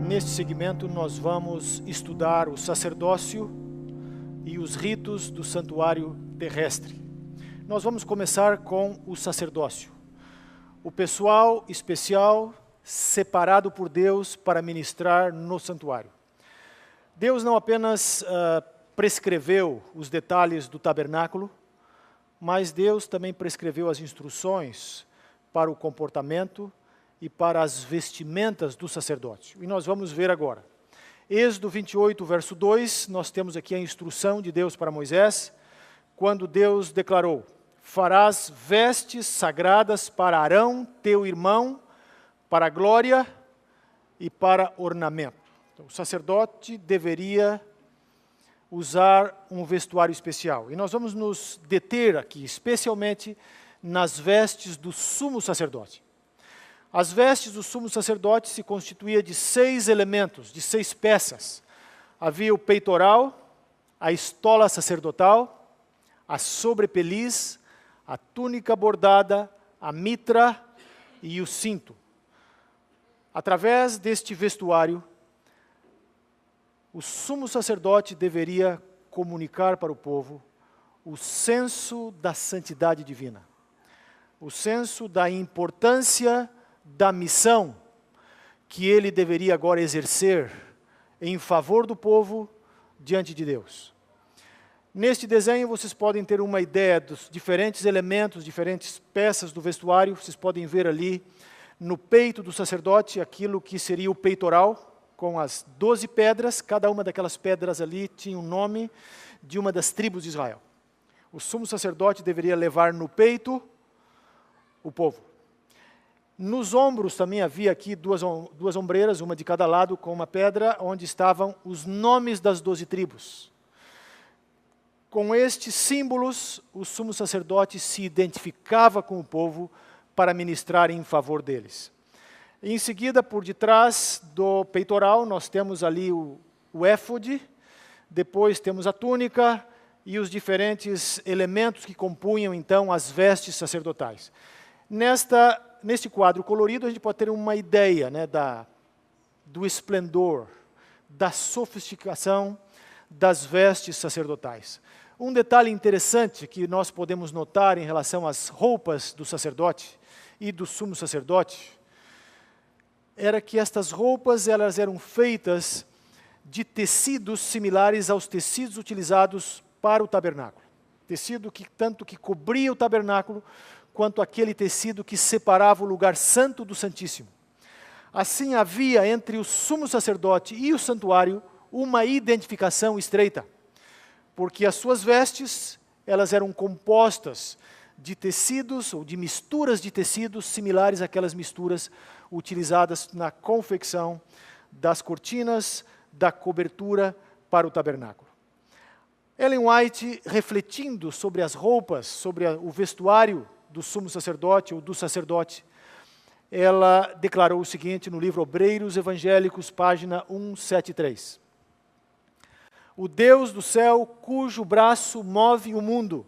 Neste segmento nós vamos estudar o sacerdócio e os ritos do santuário terrestre. Nós vamos começar com o sacerdócio. O pessoal especial separado por Deus para ministrar no santuário. Deus não apenas prescreveu os detalhes do tabernáculo, mas Deus também prescreveu as instruções para o comportamento e para as vestimentas do sacerdócio. E nós vamos ver agora. Êxodo 28, verso 2, nós temos aqui a instrução de Deus para Moisés, quando Deus declarou: farás vestes sagradas para Arão, teu irmão, para glória e para ornamento. Então, o sacerdote deveria usar um vestuário especial. E nós vamos nos deter aqui, especialmente nas vestes do sumo sacerdote. As vestes do sumo sacerdote se constituíam de 6 elementos, de 6 peças. Havia o peitoral, a estola sacerdotal, a sobrepeliz, a túnica bordada, a mitra e o cinto. Através deste vestuário, o sumo sacerdote deveria comunicar para o povo o senso da santidade divina, o senso da importância da missão que ele deveria agora exercer em favor do povo diante de Deus. Neste desenho vocês podem ter uma ideia dos diferentes elementos, diferentes peças do vestuário. Vocês podem ver ali no peito do sacerdote aquilo que seria o peitoral, com as 12 pedras. Cada uma daquelas pedras ali tinha um nome de uma das tribos de Israel. O sumo sacerdote deveria levar no peito o povo. Nos ombros também havia aqui duas ombreiras, uma de cada lado, com uma pedra, onde estavam os nomes das 12 tribos. Com estes símbolos, o sumo sacerdote se identificava com o povo para ministrar em favor deles. Em seguida, por detrás do peitoral, nós temos ali o éfode, depois temos a túnica e os diferentes elementos que compunham, então, as vestes sacerdotais. Neste quadro colorido, a gente pode ter uma ideia, né, do esplendor, da sofisticação das vestes sacerdotais. Um detalhe interessante que nós podemos notar em relação às roupas do sacerdote e do sumo sacerdote, era que estas roupas elas eram feitas de tecidos similares aos tecidos utilizados para o tabernáculo. Tecido que tanto que cobria o tabernáculo, quanto aquele tecido que separava o lugar santo do Santíssimo. Assim havia entre o sumo sacerdote e o santuário uma identificação estreita, porque as suas vestes, elas eram compostas de tecidos ou de misturas de tecidos similares àquelas misturas utilizadas na confecção das cortinas, da cobertura para o tabernáculo. Ellen White, refletindo sobre as roupas, sobre o vestuário do sumo sacerdote ou do sacerdote, ela declarou o seguinte no livro Obreiros Evangélicos, página 173. O Deus do céu, cujo braço move o mundo,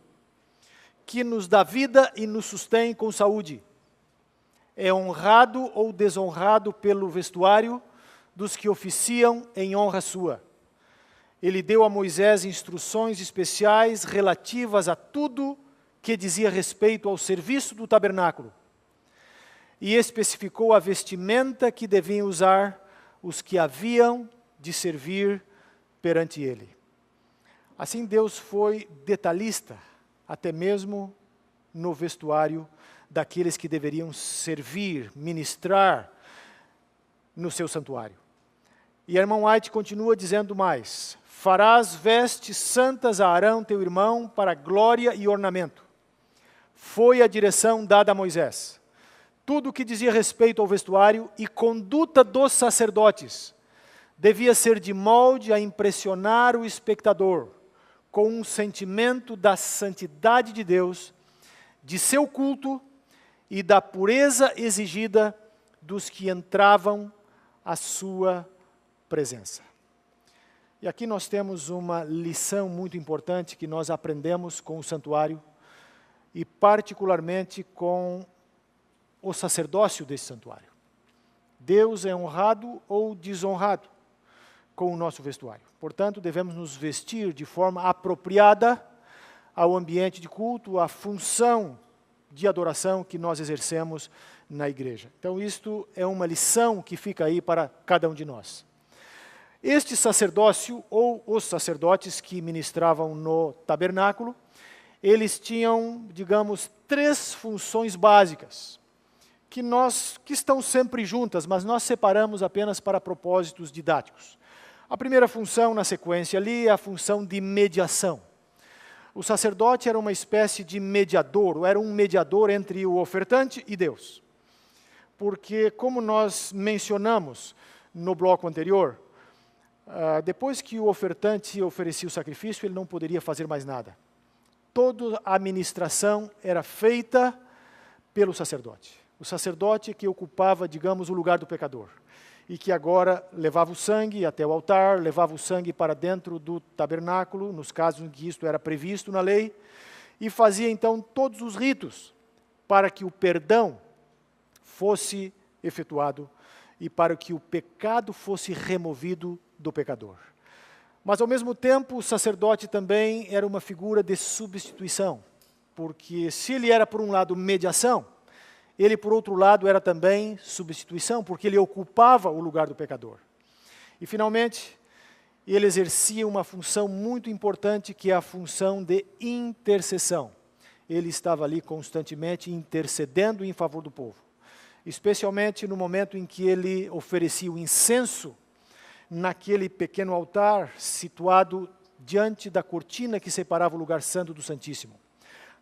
que nos dá vida e nos sustém com saúde, é honrado ou desonrado pelo vestuário dos que oficiam em honra sua. Ele deu a Moisés instruções especiais relativas a tudo que dizia respeito ao serviço do tabernáculo, e especificou a vestimenta que deviam usar os que haviam de servir perante ele. Assim Deus foi detalhista, até mesmo no vestuário daqueles que deveriam servir, ministrar no seu santuário. E a irmã White continua dizendo mais: farás vestes santas a Arão, teu irmão, para glória e ornamento. Foi a direção dada a Moisés. Tudo o que dizia respeito ao vestuário e conduta dos sacerdotes devia ser de molde a impressionar o espectador com um sentimento da santidade de Deus, de seu culto e da pureza exigida dos que entravam à sua presença. E aqui nós temos uma lição muito importante que nós aprendemos com o santuário e particularmente com o sacerdócio desse santuário. Deus é honrado ou desonrado com o nosso vestuário. Portanto, devemos nos vestir de forma apropriada ao ambiente de culto, à função de adoração que nós exercemos na igreja. Então, isto é uma lição que fica aí para cada um de nós. Este sacerdócio, ou os sacerdotes que ministravam no tabernáculo, eles tinham, digamos, 3 funções básicas, que estão sempre juntas, mas nós separamos apenas para propósitos didáticos. A primeira função, na sequência ali, é a função de mediação. O sacerdote era uma espécie de mediador, ou era um mediador entre o ofertante e Deus. Porque, como nós mencionamos no bloco anterior, depois que o ofertante oferecia o sacrifício, ele não poderia fazer mais nada. Toda a administração era feita pelo sacerdote. O sacerdote que ocupava, digamos, o lugar do pecador. E que agora levava o sangue até o altar, levava o sangue para dentro do tabernáculo, nos casos em que isto era previsto na lei, e fazia então todos os ritos para que o perdão fosse efetuado e para que o pecado fosse removido do pecador. Mas, ao mesmo tempo, o sacerdote também era uma figura de substituição, porque se ele era, por um lado, mediação, ele, por outro lado, era também substituição, porque ele ocupava o lugar do pecador. E, finalmente, ele exercia uma função muito importante, que é a função de intercessão. Ele estava ali constantemente intercedendo em favor do povo, especialmente no momento em que ele oferecia o incenso naquele pequeno altar situado diante da cortina que separava o lugar santo do Santíssimo.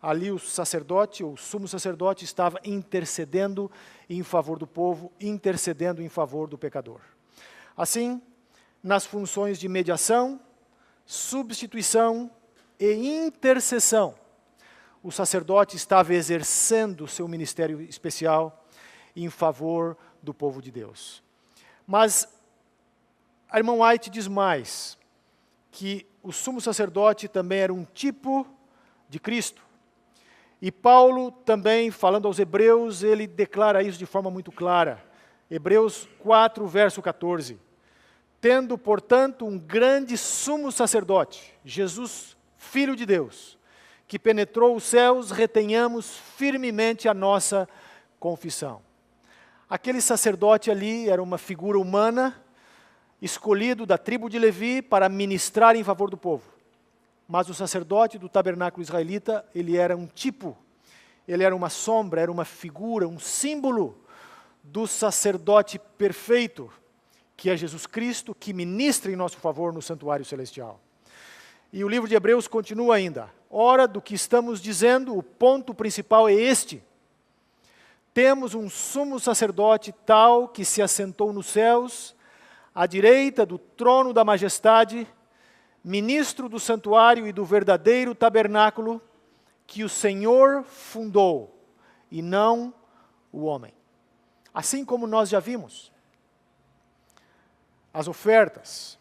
Ali o sacerdote, ou o sumo sacerdote, estava intercedendo em favor do povo, intercedendo em favor do pecador. Assim, nas funções de mediação, substituição e intercessão, o sacerdote estava exercendo seu ministério especial em favor do povo de Deus. Mas a irmã White diz mais, que o sumo sacerdote também era um tipo de Cristo. E Paulo também, falando aos Hebreus, ele declara isso de forma muito clara. Hebreus 4, verso 14. Tendo, portanto, um grande sumo sacerdote, Jesus, Filho de Deus, que penetrou os céus, retenhamos firmemente a nossa confissão. Aquele sacerdote ali era uma figura humana, escolhido da tribo de Levi para ministrar em favor do povo. Mas o sacerdote do tabernáculo israelita, ele era um tipo, ele era uma sombra, era uma figura, um símbolo do sacerdote perfeito, que é Jesus Cristo, que ministra em nosso favor no santuário celestial. E o livro de Hebreus continua ainda. Ora, do que estamos dizendo, o ponto principal é este. Temos um sumo sacerdote tal que se assentou nos céus, à direita do trono da majestade, ministro do santuário e do verdadeiro tabernáculo, que o Senhor fundou, e não o homem. Assim como nós já vimos, as ofertas,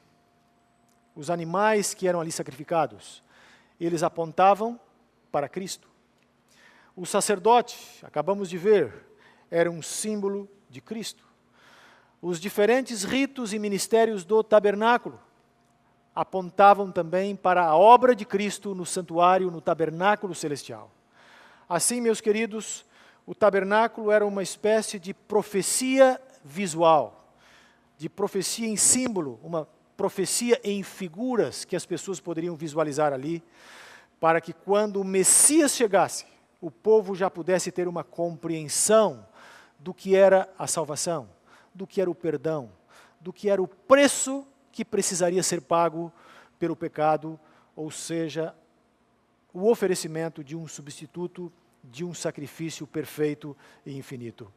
os animais que eram ali sacrificados, eles apontavam para Cristo. O sacerdote, acabamos de ver, era um símbolo de Cristo. Os diferentes ritos e ministérios do tabernáculo apontavam também para a obra de Cristo no santuário, no tabernáculo celestial. Assim, meus queridos, o tabernáculo era uma espécie de profecia visual, de profecia em símbolo, uma profecia em figuras que as pessoas poderiam visualizar ali, para que quando o Messias chegasse, o povo já pudesse ter uma compreensão do que era a salvação, do que era o perdão, do que era o preço que precisaria ser pago pelo pecado, ou seja, o oferecimento de um substituto, de um sacrifício perfeito e infinito.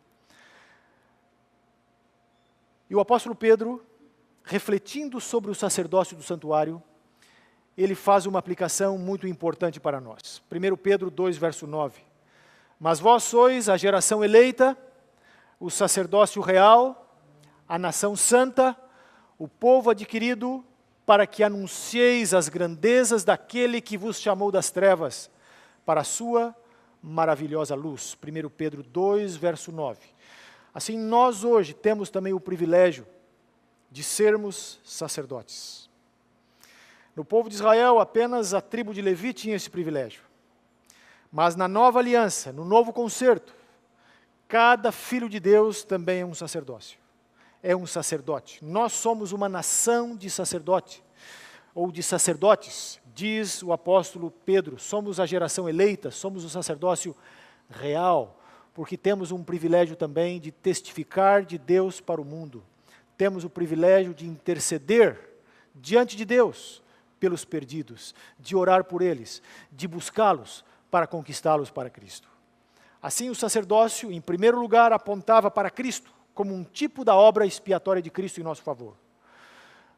E o apóstolo Pedro, refletindo sobre o sacerdócio do santuário, ele faz uma aplicação muito importante para nós. 1 Pedro 2, verso 9. Mas vós sois a geração eleita, o sacerdócio real, a nação santa, o povo adquirido, para que anuncieis as grandezas daquele que vos chamou das trevas, para a sua maravilhosa luz. 1 Pedro 2, verso 9. Assim, nós hoje temos também o privilégio de sermos sacerdotes. No povo de Israel, apenas a tribo de Levi tinha esse privilégio. Mas na nova aliança, no novo concerto, cada filho de Deus também é um sacerdócio. É um sacerdote. Nós somos uma nação de sacerdote, ou de sacerdotes, diz o apóstolo Pedro. Somos a geração eleita, somos o sacerdócio real, porque temos um privilégio também de testificar de Deus para o mundo. Temos o privilégio de interceder diante de Deus pelos perdidos, de orar por eles, de buscá-los para conquistá-los para Cristo. Assim, o sacerdócio, em primeiro lugar, apontava para Cristo, como um tipo da obra expiatória de Cristo em nosso favor.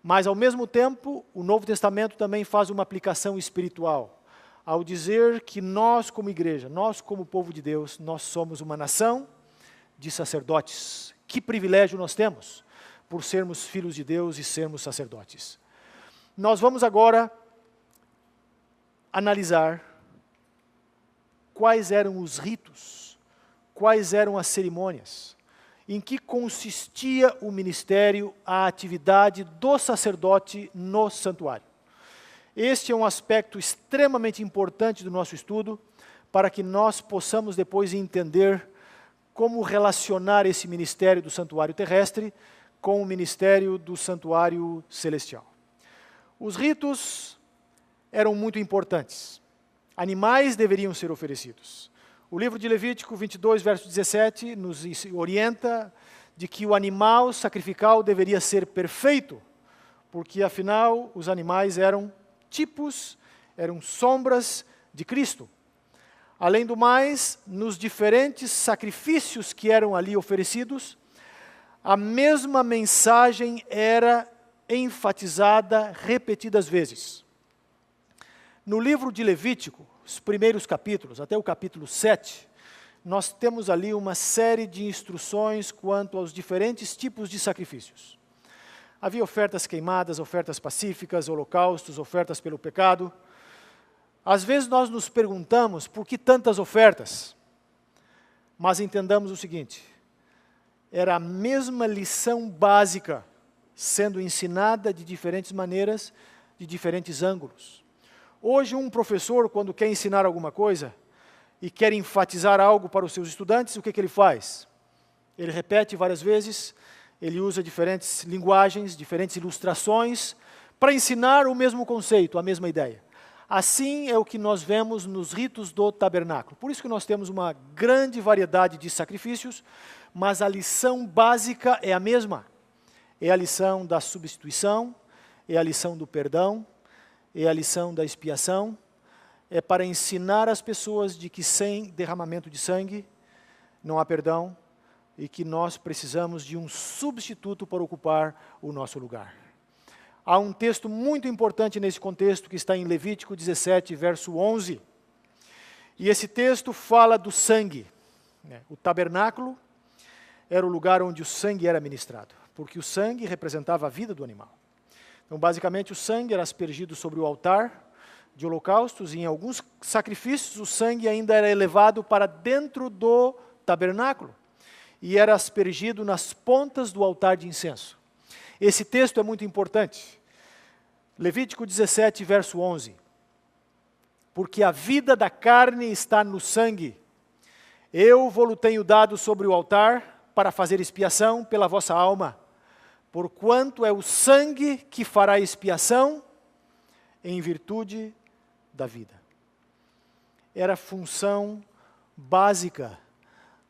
Mas, ao mesmo tempo, o Novo Testamento também faz uma aplicação espiritual, ao dizer que nós, como igreja, nós, como povo de Deus, nós somos uma nação de sacerdotes. Que privilégio nós temos por sermos filhos de Deus e sermos sacerdotes. Nós vamos agora analisar quais eram os ritos, quais eram as cerimônias, em que consistia o ministério, a atividade do sacerdote no santuário. Este é um aspecto extremamente importante do nosso estudo, para que nós possamos depois entender como relacionar esse ministério do santuário terrestre com o ministério do santuário celestial. Os ritos eram muito importantes. Animais deveriam ser oferecidos. O livro de Levítico 22, verso 17, nos orienta de que o animal sacrificial deveria ser perfeito, porque afinal os animais eram tipos, eram sombras de Cristo. Além do mais, nos diferentes sacrifícios que eram ali oferecidos, a mesma mensagem era enfatizada repetidas vezes. No livro de Levítico, os primeiros capítulos, até o capítulo 7, nós temos ali uma série de instruções quanto aos diferentes tipos de sacrifícios. Havia ofertas queimadas, ofertas pacíficas, holocaustos, ofertas pelo pecado. Às vezes nós nos perguntamos por que tantas ofertas, mas entendamos o seguinte: era a mesma lição básica sendo ensinada de diferentes maneiras, de diferentes ângulos. Hoje, um professor, quando quer ensinar alguma coisa e quer enfatizar algo para os seus estudantes, o que ele faz? Ele repete várias vezes, ele usa diferentes linguagens, diferentes ilustrações, para ensinar o mesmo conceito, a mesma ideia. Assim é o que nós vemos nos ritos do tabernáculo. Por isso que nós temos uma grande variedade de sacrifícios, mas a lição básica é a mesma. É a lição da substituição, é a lição do perdão, é a lição da expiação, é para ensinar as pessoas de que sem derramamento de sangue não há perdão e que nós precisamos de um substituto para ocupar o nosso lugar. Há um texto muito importante nesse contexto que está em Levítico 17, verso 11. E esse texto fala do sangue. O tabernáculo era o lugar onde o sangue era ministrado, porque o sangue representava a vida do animal. Então, basicamente, o sangue era aspergido sobre o altar de holocaustos, e em alguns sacrifícios o sangue ainda era elevado para dentro do tabernáculo, e era aspergido nas pontas do altar de incenso. Esse texto é muito importante. Levítico 17, verso 11. Porque a vida da carne está no sangue. Eu vou-lo tenho dado sobre o altar para fazer expiação pela vossa alma. Porquanto é o sangue que fará expiação em virtude da vida. Era a função básica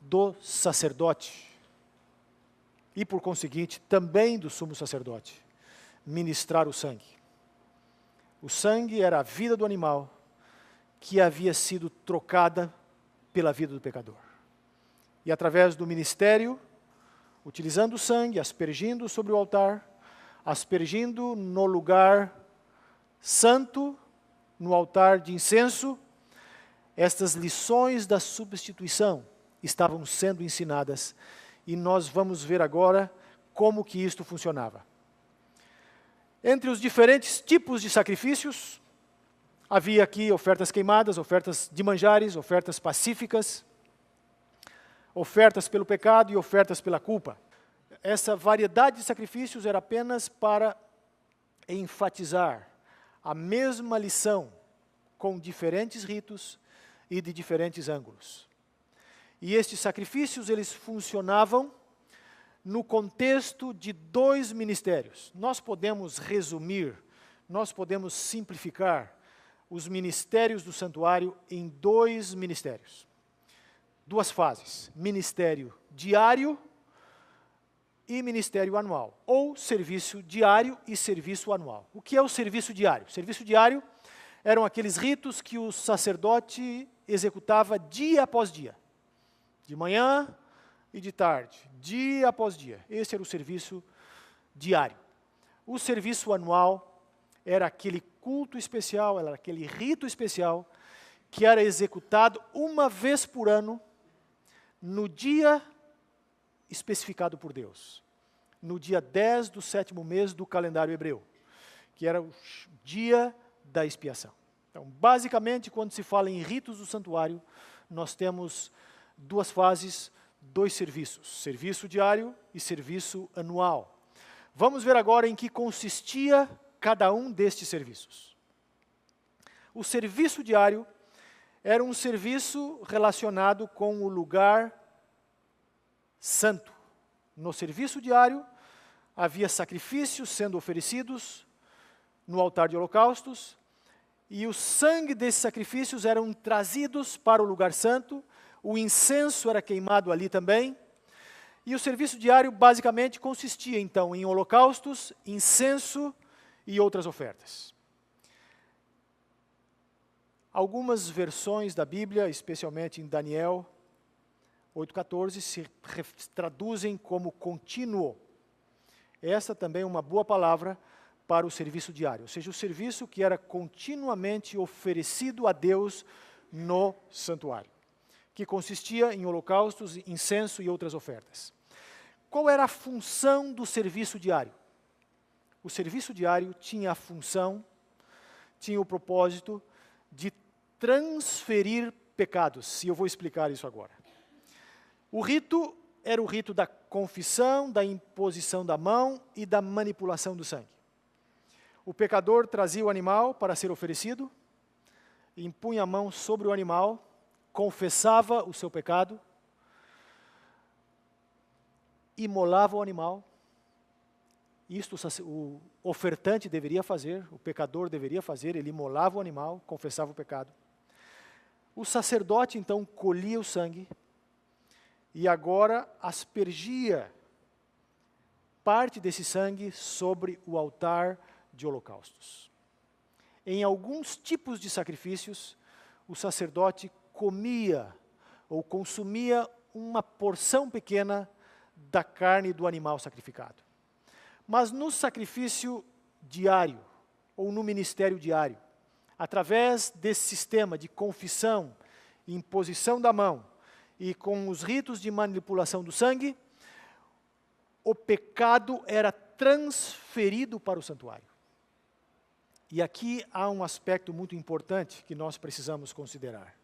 do sacerdote. E, por conseguinte, também do sumo sacerdote, ministrar o sangue. O sangue era a vida do animal que havia sido trocada pela vida do pecador. E através do ministério, utilizando o sangue, aspergindo sobre o altar, aspergindo no lugar santo, no altar de incenso. Estas lições da substituição estavam sendo ensinadas e nós vamos ver agora como que isto funcionava. Entre os diferentes tipos de sacrifícios, havia aqui ofertas queimadas, ofertas de manjares, ofertas pacíficas, ofertas pelo pecado e ofertas pela culpa. Essa variedade de sacrifícios era apenas para enfatizar a mesma lição com diferentes ritos e de diferentes ângulos. E estes sacrifícios, eles funcionavam no contexto de dois ministérios. Nós podemos resumir, nós podemos simplificar os ministérios do santuário em dois ministérios. Duas fases: ministério diário e ministério anual, ou serviço diário e serviço anual. O que é o serviço diário? O serviço diário eram aqueles ritos que o sacerdote executava dia após dia, de manhã e de tarde, dia após dia. Esse era o serviço diário. O serviço anual era aquele culto especial, era aquele rito especial que era executado uma vez por ano, no dia especificado por Deus, no dia 10 do 7º mês do calendário hebreu, que era o dia da expiação. Então, basicamente, quando se fala em ritos do santuário, nós temos duas fases, dois serviços, serviço diário e serviço anual. Vamos ver agora em que consistia cada um destes serviços. O serviço diário era um serviço relacionado com o lugar santo. No serviço diário, havia sacrifícios sendo oferecidos no altar de holocaustos, e o sangue desses sacrifícios eram trazidos para o lugar santo, o incenso era queimado ali também, e o serviço diário basicamente consistia então em holocaustos, incenso e outras ofertas. Algumas versões da Bíblia, especialmente em Daniel 8,14, se traduzem como contínuo. Essa também é uma boa palavra para o serviço diário, ou seja, o serviço que era continuamente oferecido a Deus no santuário, que consistia em holocaustos, incenso e outras ofertas. Qual era a função do serviço diário? O serviço diário tinha a função, tinha o propósito de transferir pecados, e eu vou explicar isso agora. O rito era o rito da confissão, da imposição da mão e da manipulação do sangue. O pecador trazia o animal para ser oferecido, impunha a mão sobre o animal, confessava o seu pecado, imolava o animal. Isto o ofertante deveria fazer, o pecador deveria fazer, ele imolava o animal, confessava o pecado. O sacerdote então colhia o sangue e agora aspergia parte desse sangue sobre o altar de holocaustos. Em alguns tipos de sacrifícios, o sacerdote comia ou consumia uma porção pequena da carne do animal sacrificado. Mas no sacrifício diário, ou no ministério diário, através desse sistema de confissão, imposição da mão e com os ritos de manipulação do sangue, o pecado era transferido para o santuário. E aqui há um aspecto muito importante que nós precisamos considerar.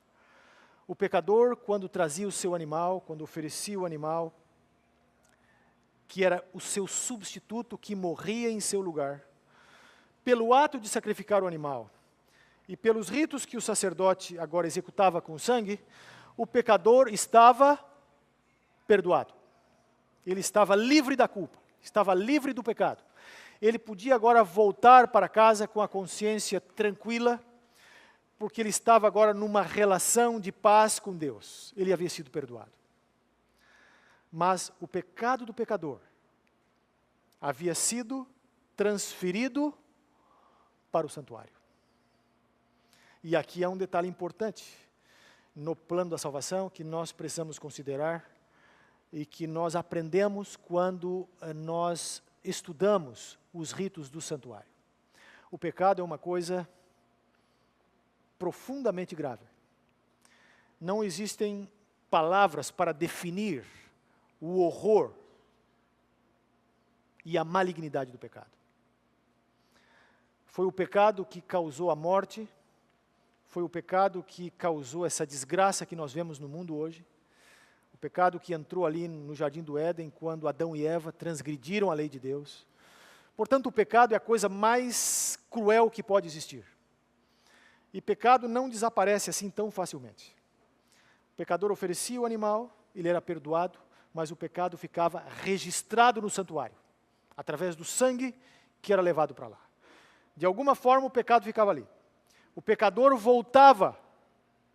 O pecador, quando trazia o seu animal, quando oferecia o animal, que era o seu substituto que morria em seu lugar, pelo ato de sacrificar o animal e pelos ritos que o sacerdote agora executava com o sangue, o pecador estava perdoado. Ele estava livre da culpa, estava livre do pecado. Ele podia agora voltar para casa com a consciência tranquila, porque ele estava agora numa relação de paz com Deus. Ele havia sido perdoado. Mas o pecado do pecador havia sido transferido para o santuário. E aqui há um detalhe importante no plano da salvação que nós precisamos considerar e que nós aprendemos quando nós estudamos os ritos do santuário. O pecado é uma coisa profundamente grave. Não existem palavras para definir o horror e a malignidade do pecado. Foi o pecado que causou a morte, foi o pecado que causou essa desgraça que nós vemos no mundo hoje, o pecado que entrou ali no Jardim do Éden, quando Adão e Eva transgrediram a lei de Deus. Portanto, o pecado é a coisa mais cruel que pode existir. E pecado não desaparece assim tão facilmente. O pecador oferecia o animal, ele era perdoado, mas o pecado ficava registrado no santuário, através do sangue que era levado para lá. De alguma forma o pecado ficava ali. O pecador voltava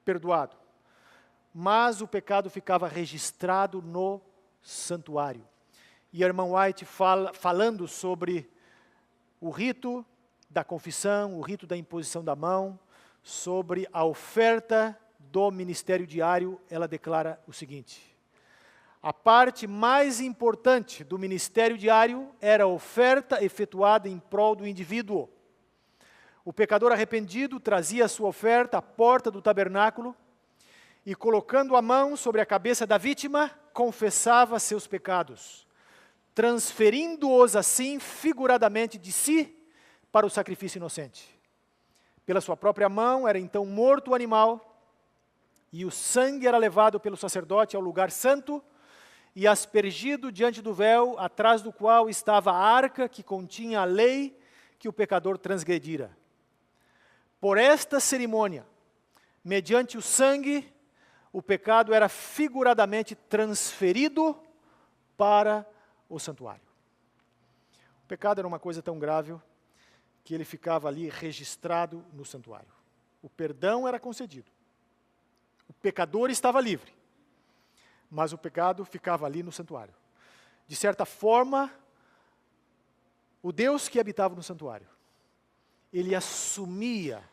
perdoado, mas o pecado ficava registrado no santuário. E a irmã White falando sobre o rito da confissão, o rito da imposição da mão, sobre a oferta do ministério diário, ela declara o seguinte: a parte mais importante do ministério diário era a oferta efetuada em prol do indivíduo. O pecador arrependido trazia a sua oferta à porta do tabernáculo e, colocando a mão sobre a cabeça da vítima, confessava seus pecados, transferindo-os assim figuradamente de si para o sacrifício inocente. Pela sua própria mão era então morto o animal, e o sangue era levado pelo sacerdote ao lugar santo e aspergido diante do véu, atrás do qual estava a arca que continha a lei que o pecador transgredira. Por esta cerimônia, mediante o sangue, o pecado era figuradamente transferido para o santuário. O pecado era uma coisa tão grave que ele ficava ali registrado no santuário. O perdão era concedido. O pecador estava livre, mas o pecado ficava ali no santuário. De certa forma, o Deus que habitava no santuário, ele assumia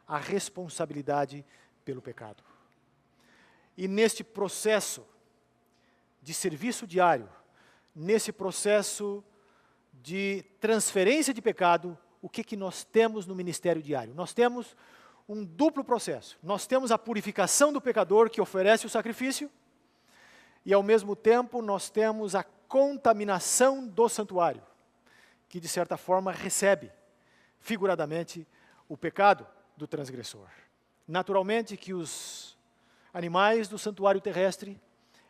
a responsabilidade pelo pecado. E neste processo de serviço diário, nesse processo de transferência de pecado, o que nós temos no ministério diário? Nós temos um duplo processo. Nós temos a purificação do pecador que oferece o sacrifício, e ao mesmo tempo nós temos a contaminação do santuário, que de certa forma recebe, figuradamente, o pecado do transgressor. Naturalmente que os animais do santuário terrestre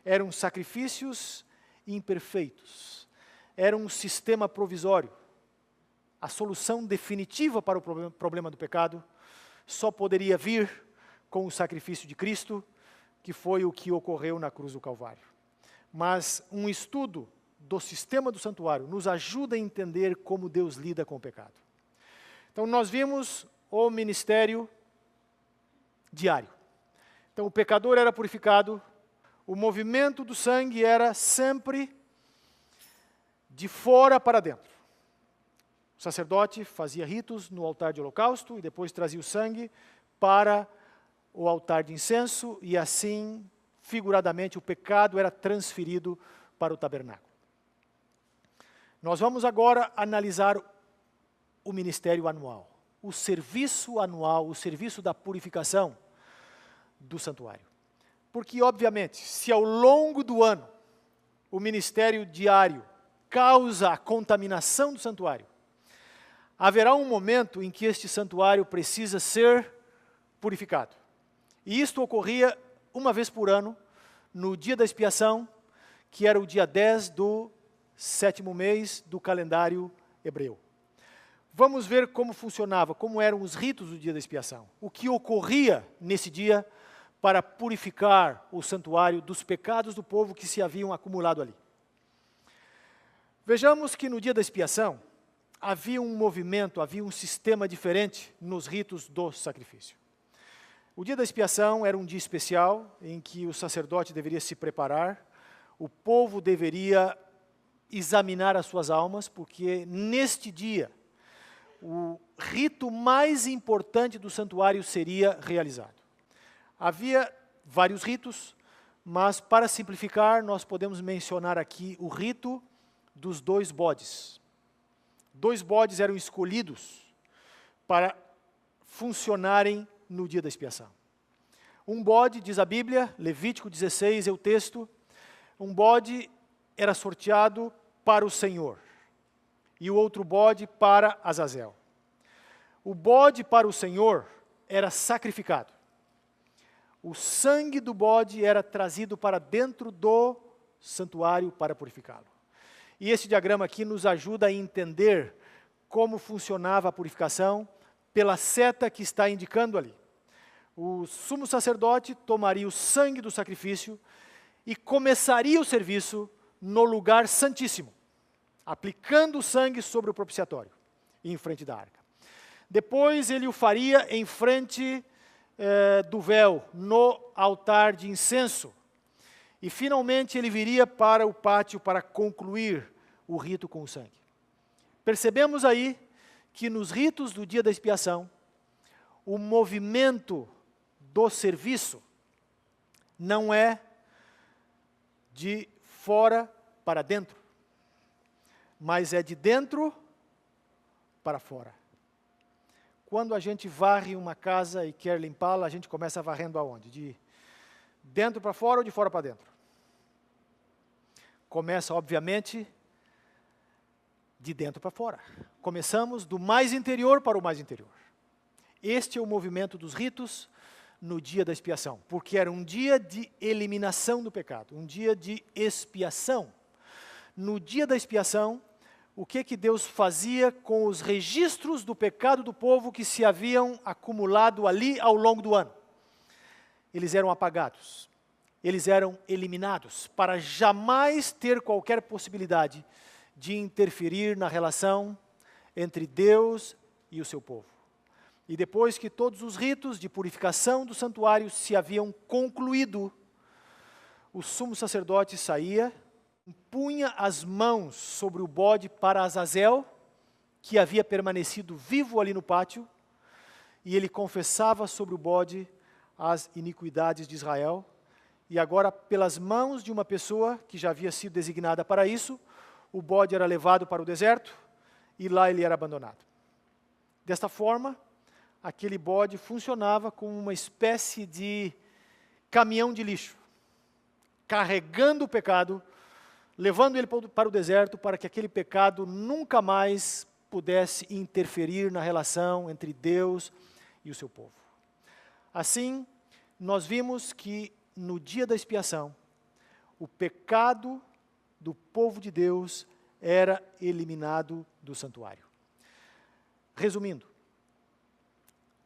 eram sacrifícios imperfeitos, era um sistema provisório. A solução definitiva para o problema do pecado só poderia vir com o sacrifício de Cristo, que foi o que ocorreu na cruz do Calvário. Mas um estudo do sistema do santuário nos ajuda a entender como Deus lida com o pecado. Então nós vimos o ministério diário. Então o pecador era purificado, o movimento do sangue era sempre de fora para dentro. O sacerdote fazia ritos no altar de holocausto e depois trazia o sangue para o altar de incenso e assim, figuradamente, o pecado era transferido para o tabernáculo. Nós vamos agora analisar o ministério anual, o serviço anual, o serviço da purificação do santuário. Porque, obviamente, se ao longo do ano o ministério diário causa a contaminação do santuário, haverá um momento em que este santuário precisa ser purificado. E isto ocorria uma vez por ano, no dia da expiação, que era o dia 10 do 7º mês do calendário hebreu. Vamos ver como funcionava, como eram os ritos do dia da expiação. O que ocorria nesse dia para purificar o santuário dos pecados do povo que se haviam acumulado ali. Vejamos que no dia da expiação, havia um movimento, havia um sistema diferente nos ritos do sacrifício. O dia da expiação era um dia especial em que o sacerdote deveria se preparar, o povo deveria examinar as suas almas, porque neste dia o rito mais importante do santuário seria realizado. Havia vários ritos, mas para simplificar nós podemos mencionar aqui o rito dos 2 bodes. 2 bodes eram escolhidos para funcionarem no dia da expiação. Um bode, diz a Bíblia, Levítico 16 é o texto, um bode era sorteado para o Senhor e o outro bode para Azazel. O bode para o Senhor era sacrificado. O sangue do bode era trazido para dentro do santuário para purificá-lo. E esse diagrama aqui nos ajuda a entender como funcionava a purificação pela seta que está indicando ali. O sumo sacerdote tomaria o sangue do sacrifício e começaria o serviço no lugar santíssimo, aplicando o sangue sobre o propiciatório, em frente da arca. Depois ele o faria em frente do véu, no altar de incenso. E finalmente ele viria para o pátio para concluir o rito com o sangue. Percebemos aí que nos ritos do dia da expiação, o movimento do serviço não é de fora para dentro, mas é de dentro para fora. Quando a gente varre uma casa e quer limpá-la, a gente começa varrendo aonde? De dentro para fora ou de fora para dentro? Começa, obviamente, de dentro para fora. Começamos do mais interior para o mais interior. Este é o movimento dos ritos no dia da expiação, porque era um dia de eliminação do pecado, um dia de expiação. No dia da expiação, o que Deus fazia com os registros do pecado do povo que se haviam acumulado ali ao longo do ano? Eles eram apagados, eles eram eliminados, para jamais ter qualquer possibilidade de interferir na relação entre Deus e o seu povo. E depois que todos os ritos de purificação do santuário se haviam concluído, o sumo sacerdote saía, punha as mãos sobre o bode para Azazel, que havia permanecido vivo ali no pátio, e ele confessava sobre o bode as iniquidades de Israel, e agora, pelas mãos de uma pessoa que já havia sido designada para isso, o bode era levado para o deserto, e lá ele era abandonado. Desta forma, aquele bode funcionava como uma espécie de caminhão de lixo, carregando o pecado, levando ele para o deserto, para que aquele pecado nunca mais pudesse interferir na relação entre Deus e o seu povo. Assim, nós vimos que no dia da expiação, o pecado do povo de Deus era eliminado do santuário. Resumindo,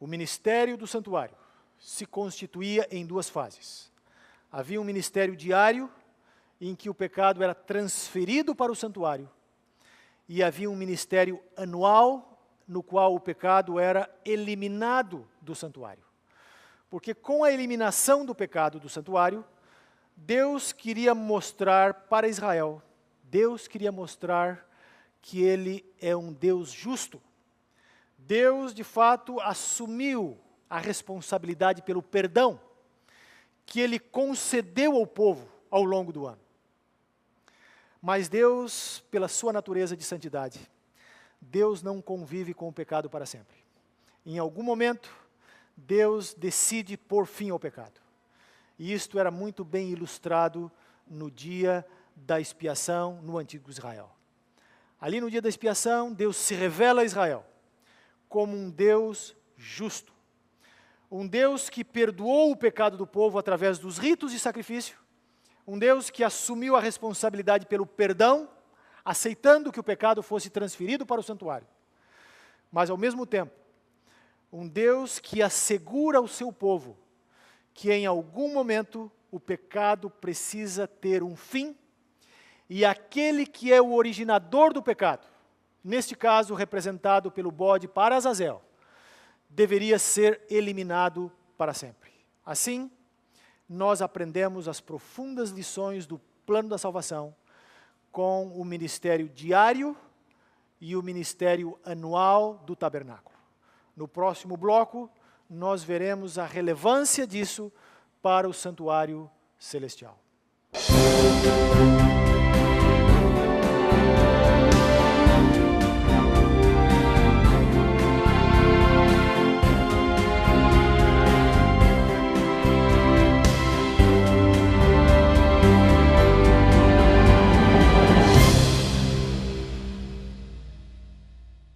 o ministério do santuário se constituía em 2 fases. Havia um ministério diário, em que o pecado era transferido para o santuário, e havia um ministério anual, no qual o pecado era eliminado do santuário. Porque com a eliminação do pecado do santuário, Deus queria mostrar para Israel, Deus queria mostrar que Ele é um Deus justo. Deus, de fato, assumiu a responsabilidade pelo perdão que Ele concedeu ao povo ao longo do ano. Mas Deus, pela sua natureza de santidade, Deus não convive com o pecado para sempre. Em algum momento, Deus decide pôr fim ao pecado. E isto era muito bem ilustrado no dia da expiação no antigo Israel. Ali no dia da expiação, Deus se revela a Israel como um Deus justo. Um Deus que perdoou o pecado do povo através dos ritos de sacrifício. Um Deus que assumiu a responsabilidade pelo perdão, aceitando que o pecado fosse transferido para o santuário. Mas, ao mesmo tempo, um Deus que assegura ao seu povo que em algum momento o pecado precisa ter um fim, e aquele que é o originador do pecado, neste caso representado pelo bode para Azazel, deveria ser eliminado para sempre. Assim, nós aprendemos as profundas lições do plano da salvação com o ministério diário e o ministério anual do tabernáculo. No próximo bloco, nós veremos a relevância disso para o santuário celestial.